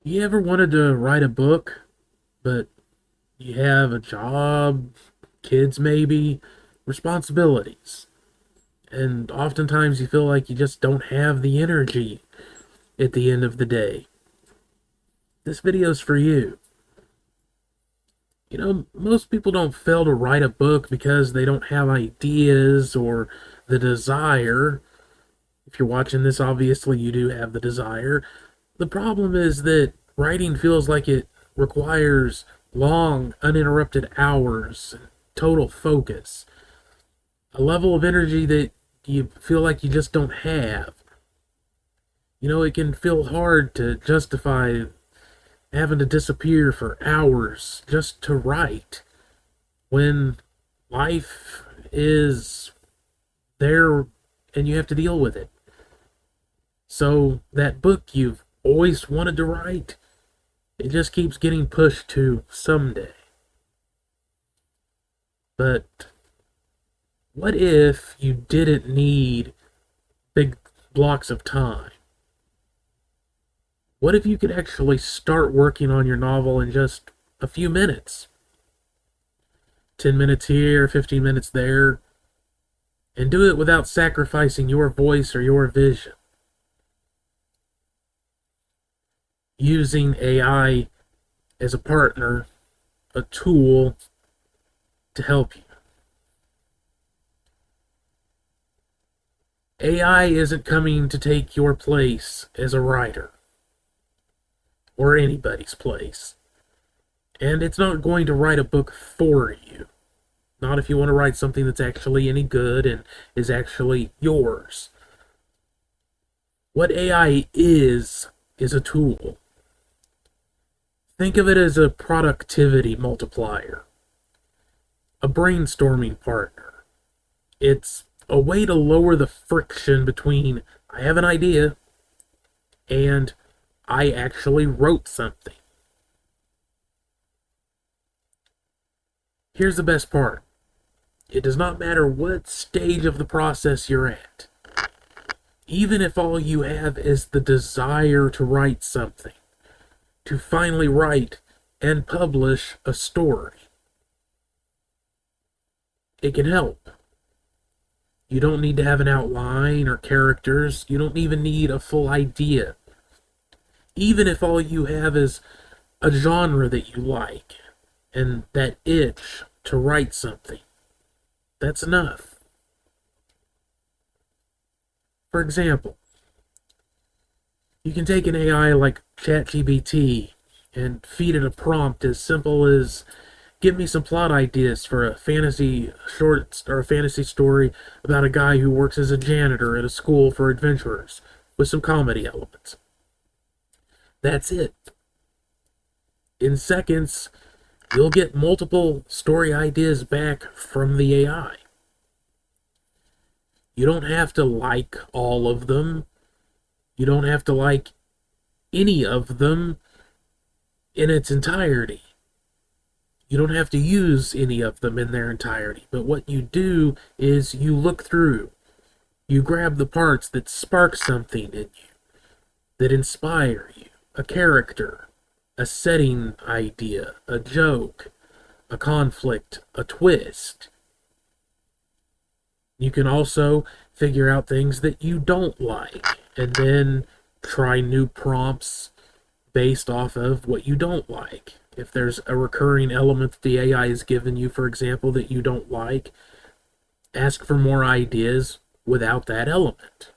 You ever wanted to write a book, but you have a job, kids maybe, responsibilities, and oftentimes you feel like you just don't have the energy at the end of the day? This video's for you. Most people don't fail to write a book because they don't have ideas or the desire. If you're watching this, obviously you do have the desire. The problem is that writing feels like it requires long, uninterrupted hours, total focus, a level of energy that you feel like you just don't have. It can feel hard to justify having to disappear for hours just to write when life is there and you have to deal with it. So, that book you've always wanted to write, it just keeps getting pushed to someday. But what if you didn't need big blocks of time? What if you could actually start working on your novel in just a few minutes? 10 minutes here, 15 minutes there, and do it without sacrificing your voice or your vision. Using AI as a partner, a tool to help you. AI isn't coming to take your place as a writer, or anybody's place. And it's not going to write a book for you. Not if you want to write something that's actually any good and is actually yours. What AI is a tool. Think of it as a productivity multiplier, a brainstorming partner. It's a way to lower the friction between I have an idea and I actually wrote something. Here's the best part. It does not matter what stage of the process you're at. Even if all you have is the desire to write something, to finally write and publish a story, it can help. You don't need to have an outline or characters. You don't even need a full idea. Even if all you have is a genre that you like and that itch to write something, that's enough. For example, you can take an AI like ChatGPT and feed it a prompt as simple as give me some plot ideas for a fantasy short or a fantasy story about a guy who works as a janitor at a school for adventurers with some comedy elements. That's it. In seconds, you'll get multiple story ideas back from the AI. You don't have to like all of them. You don't have to like any of them in its entirety. You don't have to use any of them in their entirety. But what you do is you look through. You grab the parts that spark something in you, that inspire you. A character, a setting idea, a joke, a conflict, a twist. You can also figure out things that you don't like and then try new prompts based off of what you don't like. If there's a recurring element that the AI has given you, for example, that you don't like, ask for more ideas without that element.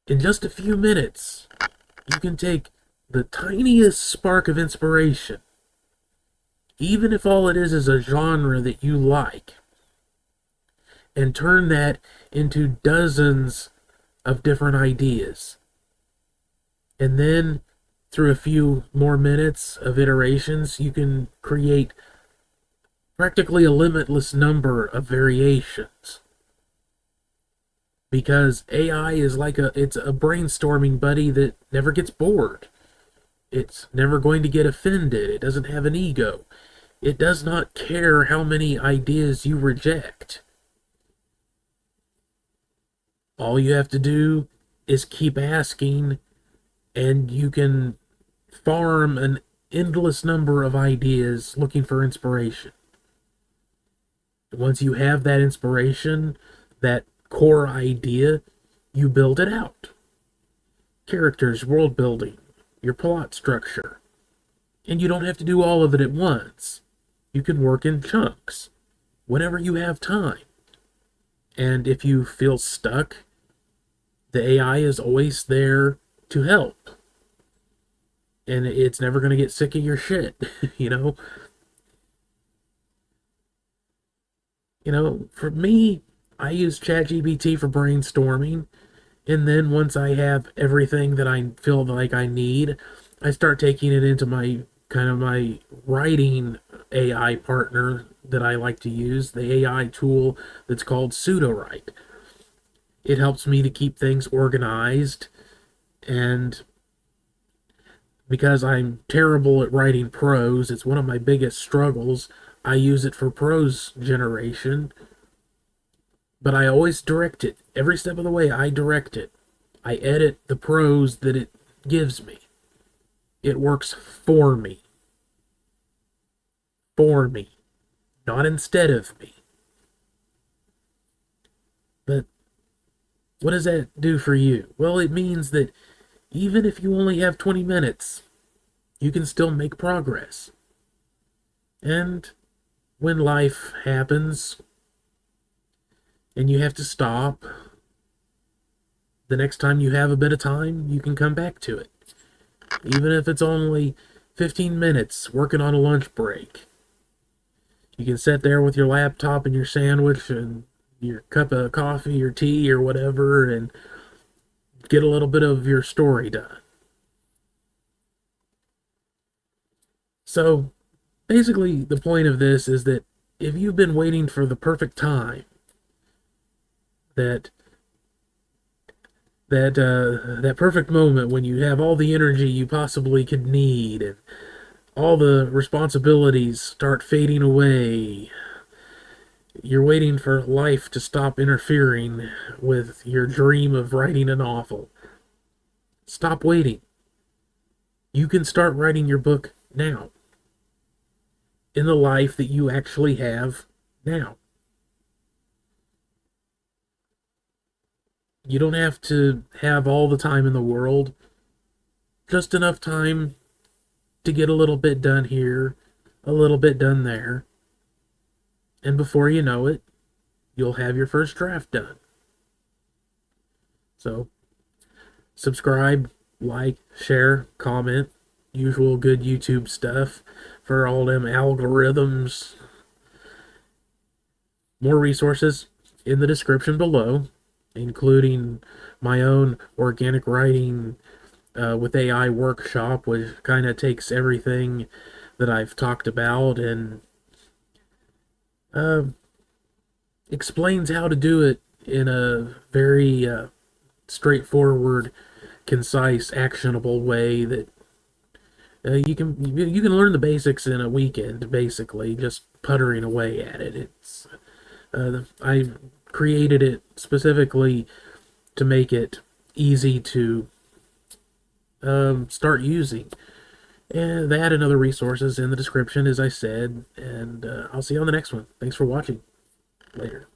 In just a few minutes, you can take the tiniest spark of inspiration, even if all it is a genre that you like, and turn that into dozens of different ideas. And then, through a few more minutes of iterations, you can create practically a limitless number of variations. Because AI is it's a brainstorming buddy that never gets bored. It's never going to get offended. It doesn't have an ego. It does not care how many ideas you reject. All you have to do is keep asking, and you can farm an endless number of ideas looking for inspiration. Once you have that inspiration, that core idea, you build it out. Characters, world building, your plot structure. And you don't have to do all of it at once. You can work in chunks, whenever you have time. And if you feel stuck, the AI is always there to help. And it's never going to get sick of your shit, you know? For me, I use ChatGPT for brainstorming. And then once I have everything that I feel like I need, I start taking it into my writing AI partner that I like to use, the AI tool that's called Sudowrite. It helps me to keep things organized, and because I'm terrible at writing prose, it's one of my biggest struggles. I use it for prose generation, but I always direct it. Every step of the way, I direct it. I edit the prose that it gives me. It works for me. For me. Not instead of me. But what does that do for you? Well, it means that even if you only have 20 minutes, you can still make progress. And when life happens and you have to stop, the next time you have a bit of time, you can come back to it. Even if it's only 15 minutes working on a lunch break. You can sit there with your laptop and your sandwich and your cup of coffee or tea or whatever and get a little bit of your story done. So, basically, the point of this is that if you've been waiting for the perfect time, that perfect moment when you have all the energy you possibly could need and all the responsibilities start fading away. You're waiting for life to stop interfering with your dream of writing a novel. Stop waiting. You can start writing your book now. In the life that you actually have now. You don't have to have all the time in the world. Just enough time to get a little bit done here, a little bit done there. And before you know it, you'll have your first draft done. So, subscribe, like, share, comment, usual good YouTube stuff for all them algorithms. More resources in the description below, including my own organic writing with AI workshop, which kind of takes everything that I've talked about and explains how to do it in a very straightforward, concise, actionable way that you can learn the basics in a weekend, basically, just puttering away at it. I created it specifically to make it easy to start using. And that and other resources in the description, as I said. And I'll see you on the next one. Thanks for watching. Later.